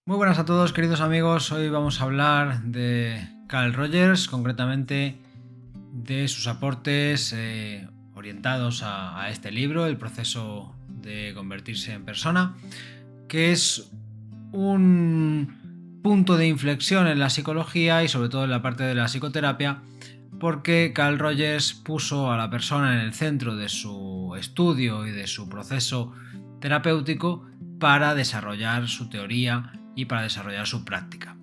Muy buenas a todos, queridos amigos. Hoy vamos a hablar de Carl Rogers, concretamente de sus aportes orientados a este libro, El proceso de convertirse en persona, que es un punto de inflexión en la psicología y sobre todo en la parte de la psicoterapia, porque Carl Rogers puso a la persona en el centro de su estudio y de su proceso terapéutico para desarrollar su teoría y para desarrollar su práctica.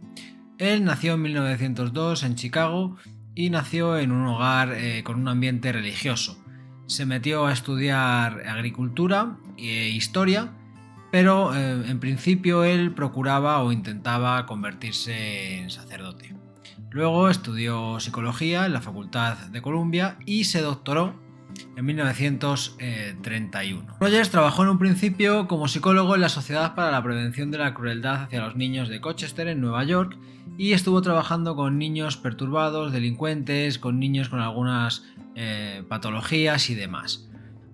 Él nació en 1902 en Chicago y nació en un hogar con un ambiente religioso. Se metió a estudiar agricultura e historia, pero en principio él procuraba o intentaba convertirse en sacerdote. Luego estudió psicología en la Facultad de Columbia y se doctoró en 1931. Rogers trabajó en un principio como psicólogo en la Sociedad para la Prevención de la Crueldad hacia los Niños de Colchester, en Nueva York, y estuvo trabajando con niños perturbados, delincuentes, con niños con algunas patologías y demás.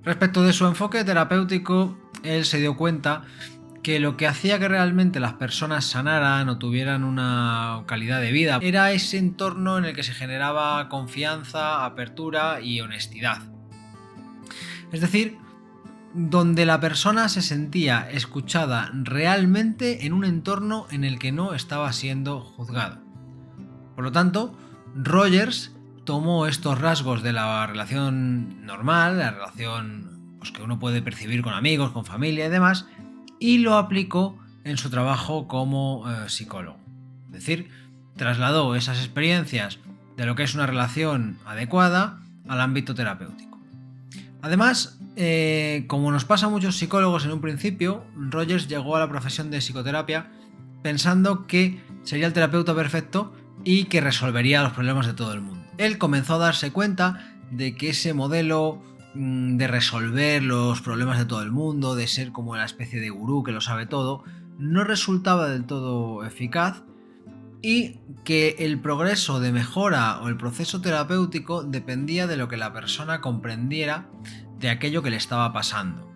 Respecto de su enfoque terapéutico, él se dio cuenta que lo que hacía que realmente las personas sanaran o tuvieran una calidad de vida era ese entorno en el que se generaba confianza, apertura y honestidad. Es decir, donde la persona se sentía escuchada realmente en un entorno en el que no estaba siendo juzgado. Por lo tanto, Rogers tomó estos rasgos de la relación normal, la relación que uno puede percibir con amigos, con familia y demás, y lo aplicó en su trabajo como psicólogo. Es decir, trasladó esas experiencias de lo que es una relación adecuada al ámbito terapéutico. Además, como nos pasa a muchos psicólogos en un principio, Rogers llegó a la profesión de psicoterapia pensando que sería el terapeuta perfecto y que resolvería los problemas de todo el mundo. Él comenzó a darse cuenta de que ese modelo de resolver los problemas de todo el mundo, de ser como la especie de gurú que lo sabe todo, no resultaba del todo eficaz y que el progreso de mejora o el proceso terapéutico dependía de lo que la persona comprendiera de aquello que le estaba pasando.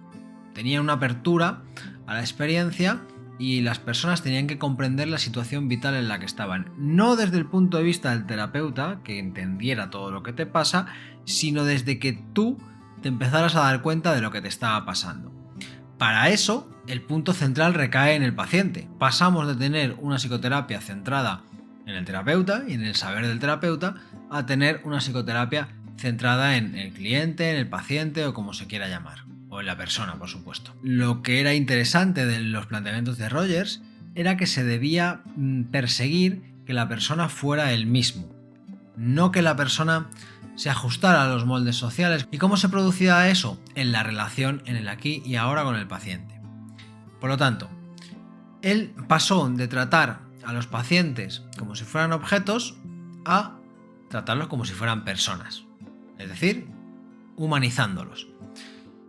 Tenía una apertura a la experiencia y las personas tenían que comprender la situación vital en la que estaban, no desde el punto de vista del terapeuta, que entendiera todo lo que te pasa, sino desde que tú te empezaras a dar cuenta de lo que te estaba pasando. Para eso, el punto central recae en el paciente. Pasamos de tener una psicoterapia centrada en el terapeuta y en el saber del terapeuta a tener una psicoterapia centrada en el cliente, en el paciente o como se quiera llamar, o en la persona, por supuesto. Lo que era interesante de los planteamientos de Rogers era que se debía perseguir que la persona fuera el mismo, no que la persona se ajustara a los moldes sociales. ¿Y cómo se producía eso? En la relación, en el aquí y ahora con el paciente. Por lo tanto, él pasó de tratar a los pacientes como si fueran objetos a tratarlos como si fueran personas. Es decir, humanizándolos.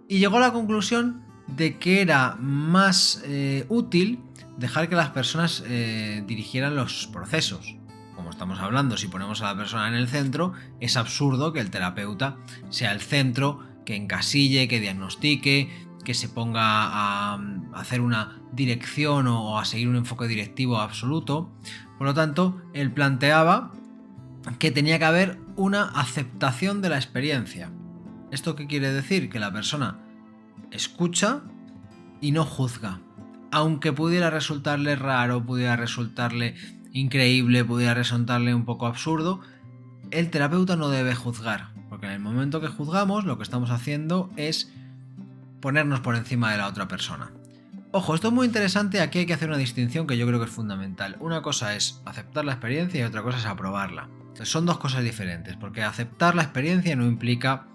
Y llegó a la conclusión de que era más útil dejar que las personas dirigieran los procesos. Como estamos hablando, si ponemos a la persona en el centro, es absurdo que el terapeuta sea el centro, que encasille, que diagnostique, que se ponga a hacer una dirección o a seguir un enfoque directivo absoluto. Por lo tanto, él planteaba que tenía que haber una aceptación de la experiencia. ¿Esto qué quiere decir? Que la persona escucha y no juzga. Aunque pudiera resultarle raro, pudiera resultarle increíble, pudiera resultarle un poco absurdo, el terapeuta no debe juzgar, porque en el momento que juzgamos lo que estamos haciendo es ponernos por encima de la otra persona. Ojo, esto es muy interesante, aquí hay que hacer una distinción que yo creo que es fundamental. Una cosa es aceptar la experiencia y otra cosa es aprobarla. Entonces, son dos cosas diferentes, porque aceptar la experiencia no implica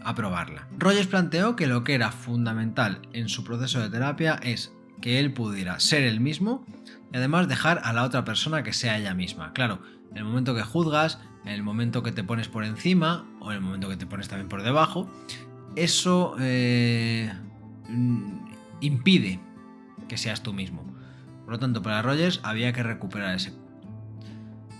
aprobarla. Rogers planteó que lo que era fundamental en su proceso de terapia es que él pudiera ser él mismo y además dejar a la otra persona que sea ella misma. Claro, en el momento que juzgas, en el momento que te pones por encima o en el momento que te pones también por debajo, eso impide que seas tú mismo. Por lo tanto, para Rogers había que recuperar ese punto.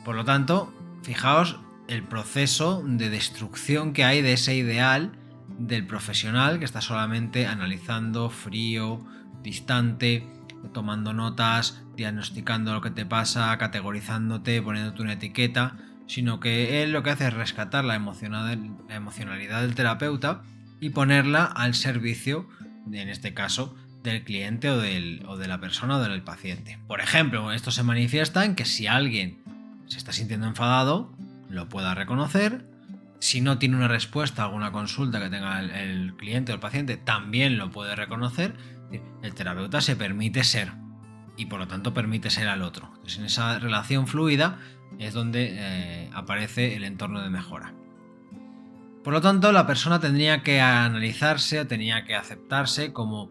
Por lo tanto, fijaos el proceso de destrucción que hay de ese ideal del profesional que está solamente analizando, frío, distante, tomando notas, diagnosticando lo que te pasa, categorizándote, poniéndote una etiqueta, sino que él lo que hace es rescatar la emocionalidad del terapeuta y ponerla al servicio, en este caso, del cliente o de la persona o del paciente. Por ejemplo, esto se manifiesta en que si alguien se está sintiendo enfadado, lo pueda reconocer. Si no tiene una respuesta a alguna consulta que tenga el cliente o el paciente, también lo puede reconocer. El terapeuta se permite ser y por lo tanto permite ser al otro. Entonces, en esa relación fluida es donde aparece el entorno de mejora. Por lo tanto, la persona tendría que analizarse o tenía que aceptarse como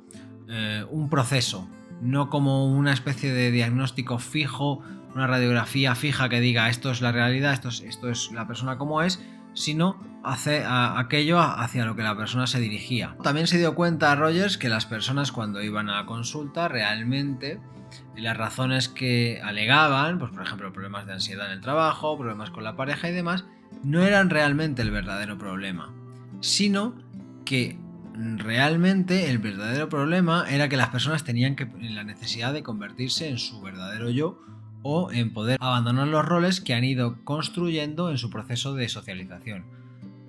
un proceso, no como una especie de diagnóstico fijo, una radiografía fija que diga esto es la realidad, esto es la persona como es, sino aquello hacia lo que la persona se dirigía. También se dio cuenta Rogers que las personas cuando iban a la consulta realmente las razones que alegaban, pues por ejemplo problemas de ansiedad en el trabajo, problemas con la pareja y demás, no eran realmente el verdadero problema, sino que realmente el verdadero problema era que las personas tenían la necesidad de convertirse en su verdadero yo o en poder abandonar los roles que han ido construyendo en su proceso de socialización.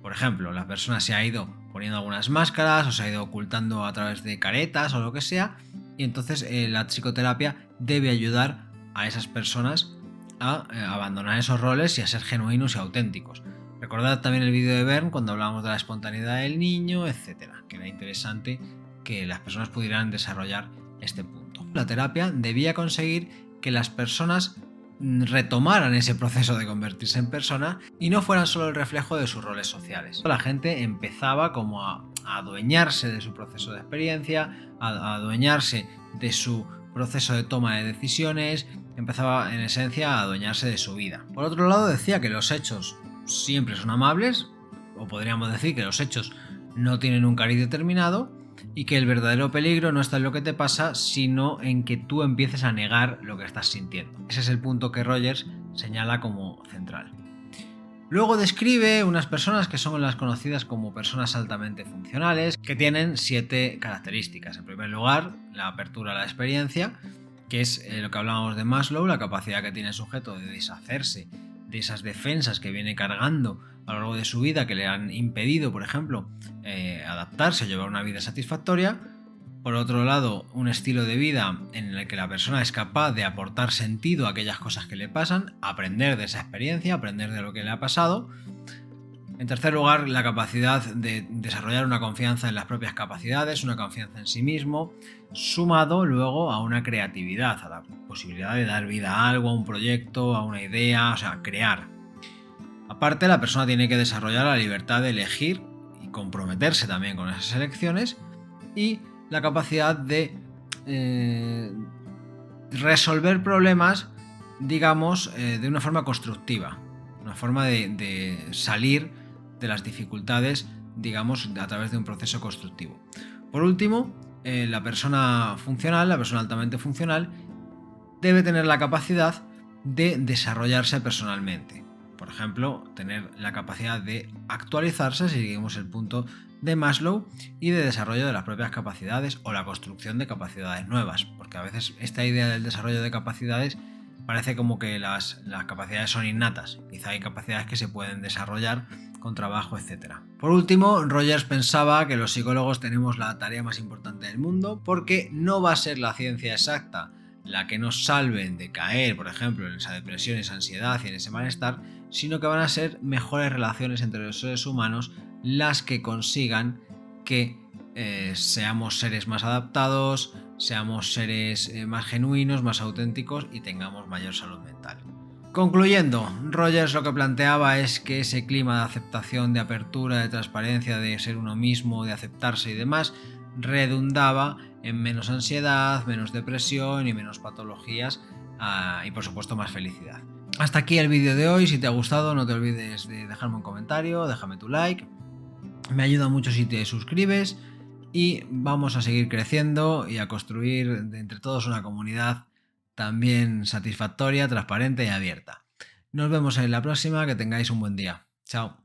Por ejemplo, la persona se ha ido poniendo algunas máscaras o se ha ido ocultando a través de caretas o lo que sea, y entonces la psicoterapia debe ayudar a esas personas a abandonar esos roles y a ser genuinos y auténticos. Recordad también el vídeo de Bern cuando hablábamos de la espontaneidad del niño, etcétera, que era interesante que las personas pudieran desarrollar este punto. La terapia debía conseguir que las personas retomaran ese proceso de convertirse en persona y no fueran solo el reflejo de sus roles sociales. La gente empezaba como a adueñarse de su proceso de experiencia, a adueñarse de su proceso de toma de decisiones, empezaba en esencia a adueñarse de su vida. Por otro lado, decía que los hechos siempre son amables, o podríamos decir que los hechos no tienen un cariz determinado, y que el verdadero peligro no está en lo que te pasa, sino en que tú empieces a negar lo que estás sintiendo. Ese es el punto que Rogers señala como central. Luego describe unas personas que son las conocidas como personas altamente funcionales, que tienen 7 características. En primer lugar, la apertura a la experiencia, que es lo que hablábamos de Maslow, la capacidad que tiene el sujeto de deshacerse de esas defensas que viene cargando a lo largo de su vida que le han impedido, por ejemplo, adaptarse o llevar una vida satisfactoria. Por otro lado, un estilo de vida en el que la persona es capaz de aportar sentido a aquellas cosas que le pasan, aprender de esa experiencia, aprender de lo que le ha pasado. En tercer lugar, la capacidad de desarrollar una confianza en las propias capacidades, una confianza en sí mismo, sumado luego a una creatividad, a la posibilidad de dar vida a algo, a un proyecto, a una idea, o sea, crear. Aparte, la persona tiene que desarrollar la libertad de elegir y comprometerse también con esas elecciones y la capacidad de resolver problemas, digamos, de una forma constructiva, una forma de salir de las dificultades, digamos, a través de un proceso constructivo. Por último, la persona funcional, la persona altamente funcional, debe tener la capacidad de desarrollarse personalmente. Por ejemplo, tener la capacidad de actualizarse, si seguimos el punto de Maslow, y de desarrollo de las propias capacidades o la construcción de capacidades nuevas, porque a veces esta idea del desarrollo de capacidades parece como que las capacidades son innatas, quizá hay capacidades que se pueden desarrollar con trabajo, etc. Por último, Rogers pensaba que los psicólogos tenemos la tarea más importante del mundo porque no va a ser la ciencia exacta la que nos salve de caer, por ejemplo, en esa depresión, esa ansiedad y en ese malestar, sino que van a ser mejores relaciones entre los seres humanos las que consigan que seamos seres más adaptados, seamos seres más genuinos, más auténticos y tengamos mayor salud mental. Concluyendo, Rogers lo que planteaba es que ese clima de aceptación, de apertura, de transparencia, de ser uno mismo, de aceptarse y demás, redundaba en menos ansiedad, menos depresión y menos patologías y por supuesto más felicidad. Hasta aquí el vídeo de hoy. Si te ha gustado no te olvides de dejarme un comentario, déjame tu like, me ayuda mucho si te suscribes y vamos a seguir creciendo y a construir entre todos una comunidad también satisfactoria, transparente y abierta. Nos vemos en la próxima, que tengáis un buen día. Chao.